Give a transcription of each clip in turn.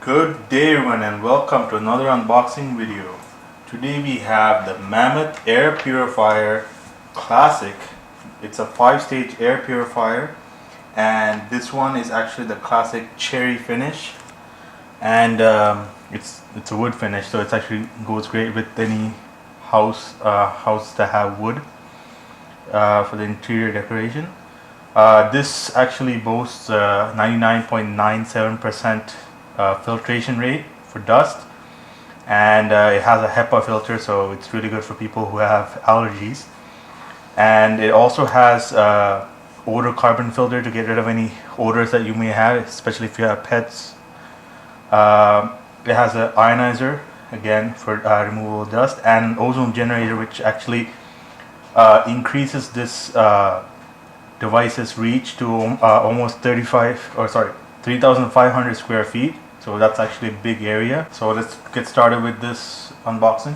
Good day everyone and welcome to another unboxing video. Today we have the Mammoth Air Purifier Classic. It's a 5-stage air purifier and this one is actually the classic cherry finish, and it's a wood finish, so it actually goes great with any house that have wood for the interior decoration. This actually boasts 99.97% filtration rate for dust, and it has a HEPA filter, so it's really good for people who have allergies. And it also has odor carbon filter to get rid of any odors that you may have, especially if you have pets. It has an ionizer again for removal of dust, and an ozone generator which actually increases this device's reach to almost 3,500 square feet. So that's actually a big area. So let's get started with this unboxing.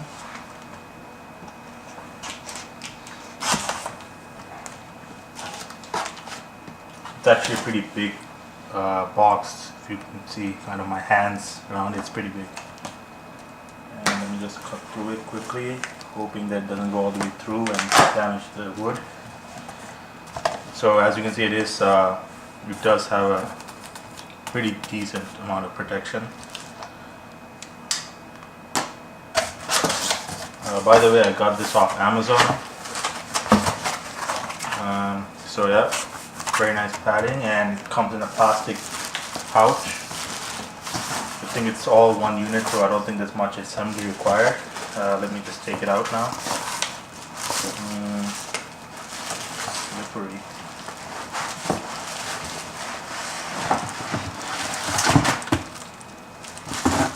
It's actually a pretty big box. If you can see kind of my hands around it, it's pretty big. And let me just cut through it quickly, hoping that it doesn't go all the way through and damage the wood. So as you can see, it does have a pretty decent amount of protection. By the way, I got this off Amazon. So yeah, very nice padding, and it comes in a plastic pouch. I think it's all one unit, so I don't think there's much assembly required. Let me just take it out now. Slippery.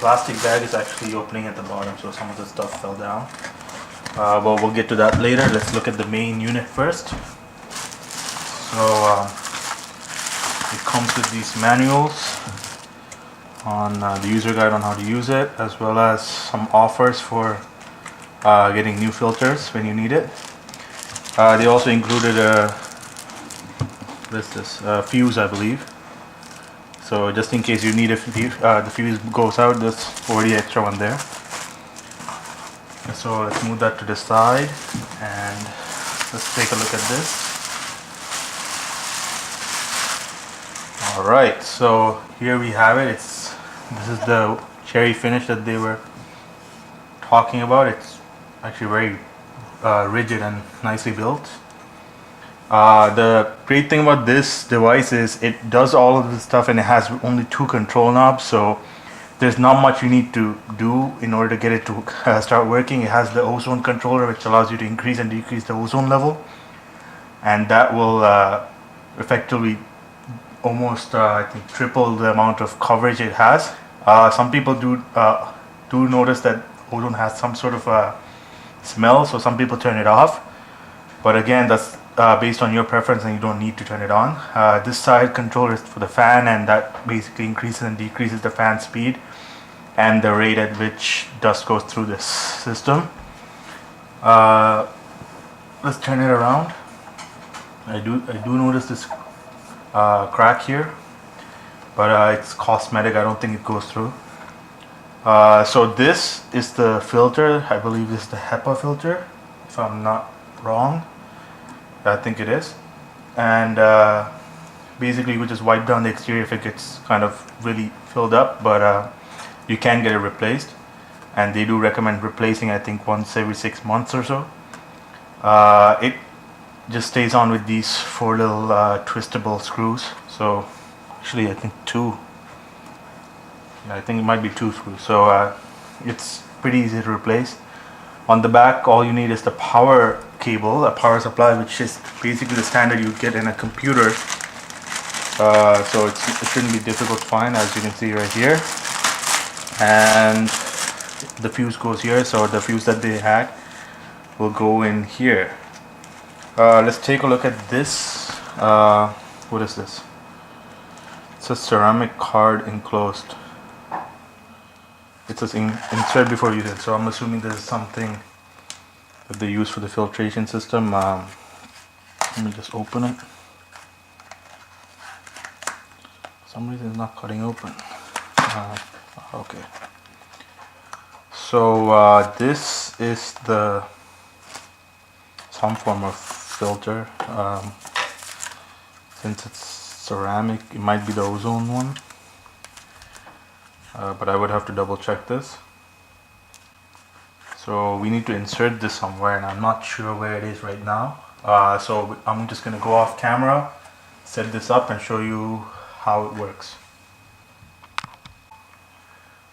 Plastic bag is actually opening at the bottom, so some of the stuff fell down. But we'll get to that later. Let's look at the main unit first. So it comes with these manuals on the user guide on how to use it, as well as some offers for getting new filters when you need it. They also included a fuse, I believe. So just in case you need a fuse, the fuse goes out, there's already extra one there. So let's move that to the side and let's take a look at this. Alright, so here we have it. This is the cherry finish that they were talking about. It's actually very rigid and nicely built. The great thing about this device is it does all of this stuff, and it has only 2 control knobs, so there's not much you need to do in order to get it to start working. It has the ozone controller, which allows you to increase and decrease the ozone level, and that will effectively almost I think triple the amount of coverage it has. Some people do notice that ozone has some sort of a smell, so some people turn it off, but again, that's based on your preference, and you don't need to turn it on. This side controller is for the fan, and that basically increases and decreases the fan speed and the rate at which dust goes through this system. Let's turn it around. I do notice this crack here, but it's cosmetic. I don't think it goes through. So this is the filter. I believe this is the HEPA filter, if I'm not wrong. I think it is. And basically you just wipe down the exterior if it gets kind of really filled up, but you can get it replaced, and they do recommend replacing, I think, once every 6 months or so. It just stays on with these 4 little twistable screws. So actually I think 2. Yeah, I think it might be 2 screws. So it's pretty easy to replace. On the back, all you need is the power cable, a power supply, which is basically the standard you get in a computer. So it shouldn't be difficult to find, as you can see right here. And the fuse goes here, so the fuse that they had will go in here. Let's take a look at this. What is this? It's a ceramic card enclosed. It says insert before use it, so I'm assuming this is something that they use for the filtration system. Let me just open it. For some reason it's not cutting open. Okay. So this is the some form of filter. Since it's ceramic, it might be the ozone one, but I would have to double check this. So we need to insert this somewhere, and I'm not sure where it is right now. So I'm just going to go off camera, set this up, and show you how it works.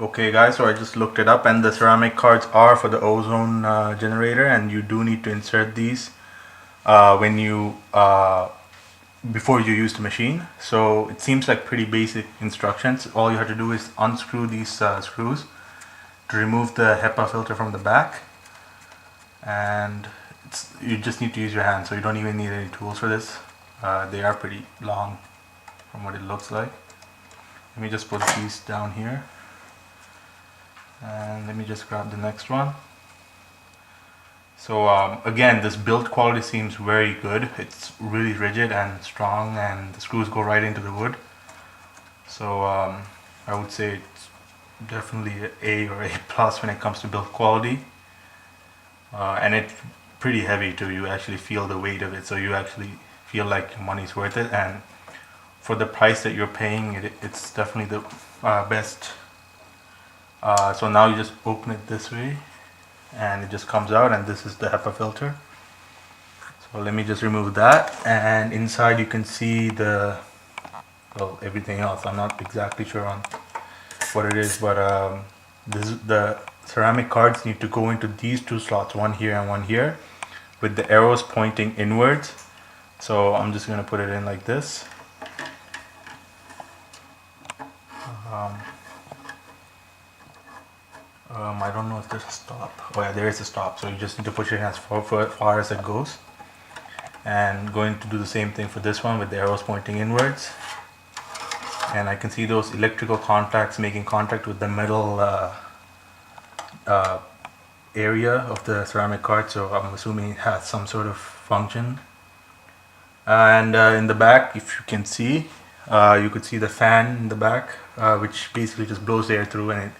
Okay guys, so I just looked it up, and the ceramic cards are for the ozone generator, and you do need to insert these when you before you use the machine. So it seems like pretty basic instructions. All you have to do is unscrew these screws to remove the HEPA filter from the back, and you just need to use your hands, so you don't even need any tools for this. They are pretty long from what it looks like. Let me just put these down here, and let me just grab the next one. So again, this build quality seems very good. It's really rigid and strong, and the screws go right into the wood. So I would say it's definitely an A or A plus when it comes to build quality. And it's pretty heavy too. You actually feel the weight of it, so you actually feel like your money's worth it. And for the price that you're paying, it's definitely the best. So now you just open it this way, and it just comes out, and this is the HEPA filter. So let me just remove that, and inside you can see the, well, everything else. I'm not exactly sure on what it is, but the ceramic cards need to go into these two slots, one here and one here, with the arrows pointing inwards. So I'm just going to put it in like this. I don't know if there's a stop. Oh yeah, there is a stop. So you just need to push it in as far as it goes. And going to do the same thing for this one with the arrows pointing inwards. And I can see those electrical contacts making contact with the metal area of the ceramic card. So I'm assuming it has some sort of function. And in the back, if you can see, you could see the fan in the back, which basically just blows air through, and it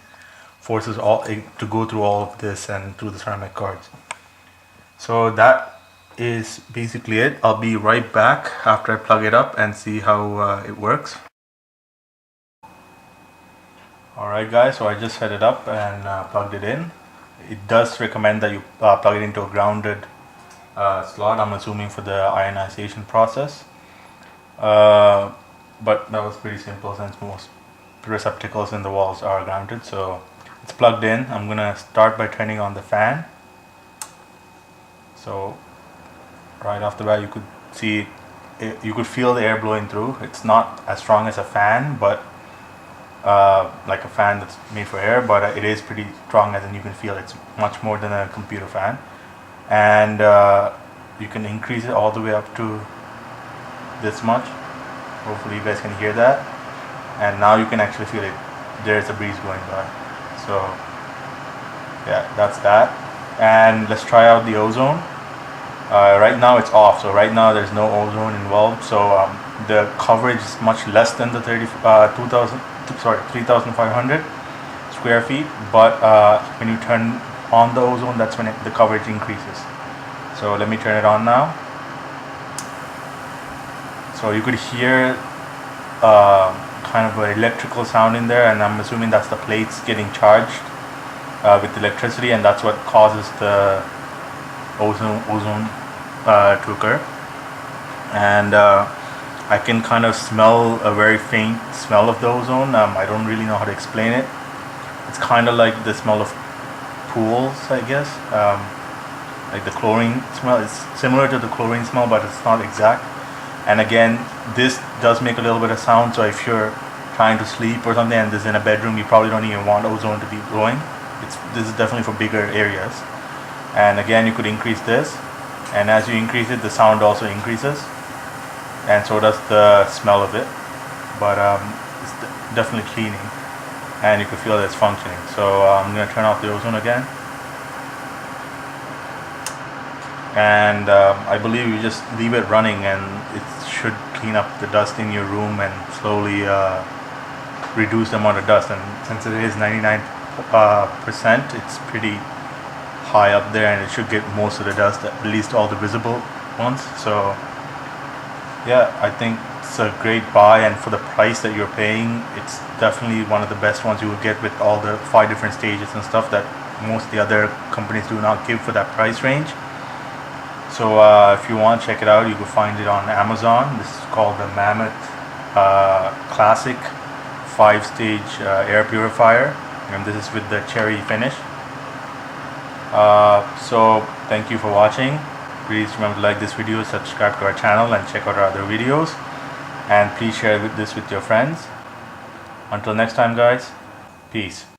forces it to go through all of this and through the ceramic cards. So that is basically it. I'll be right back after I plug it up and see how it works. Alright guys, so I just set it up and plugged it in. It does recommend that you plug it into a grounded slot, I'm assuming for the ionization process. But that was pretty simple since most receptacles in the walls are grounded. So it's plugged in. I'm gonna start by turning on the fan. So right off the bat, you could see you could feel the air blowing through. It's not as strong as a fan, but like a fan that's made for air, but it is pretty strong, as in you can feel it's much more than a computer fan. And you can increase it all the way up to this much. Hopefully you guys can hear that. And now you can actually feel it. There's a breeze going by. So yeah, that's that. And let's try out the ozone. Right now it's off, so right now there's no ozone involved. So the coverage is much less than the 3,500 square feet. But when you turn on the ozone, that's when the coverage increases. So let me turn it on now. So you could hear kind of an electrical sound in there, and I'm assuming that's the plates getting charged with electricity, and that's what causes the ozone to occur. And I can kind of smell a very faint smell of the ozone. I don't really know how to explain it. It's kind of like the smell of pools, I guess. Like the chlorine smell. It's similar to the chlorine smell, but it's not exact. And again, this does make a little bit of sound, so if you're trying to sleep or something and this is in a bedroom, you probably don't even want ozone to be blowing. This is definitely for bigger areas. And again, you could increase this, and as you increase it, the sound also increases, and so does the smell of it. But it's definitely cleaning, and you can feel that it's functioning. So I'm going to turn off the ozone again. And I believe you just leave it running, and it should clean up the dust in your room and slowly reduce the amount of dust, and since it is 99%, it's pretty high up there, and it should get most of the dust, at least all the visible ones. So yeah, I think it's a great buy, and for the price that you're paying, it's definitely one of the best ones you will get with all the 5 different stages and stuff that most of the other companies do not give for that price range. So if you want, check it out. You can find it on Amazon. This is called the Mammoth Classic 5-stage air purifier, and this is with the cherry finish. So thank you for watching. Please remember to like this video, subscribe to our channel, and check out our other videos, and please share this with your friends. Until next time guys, peace.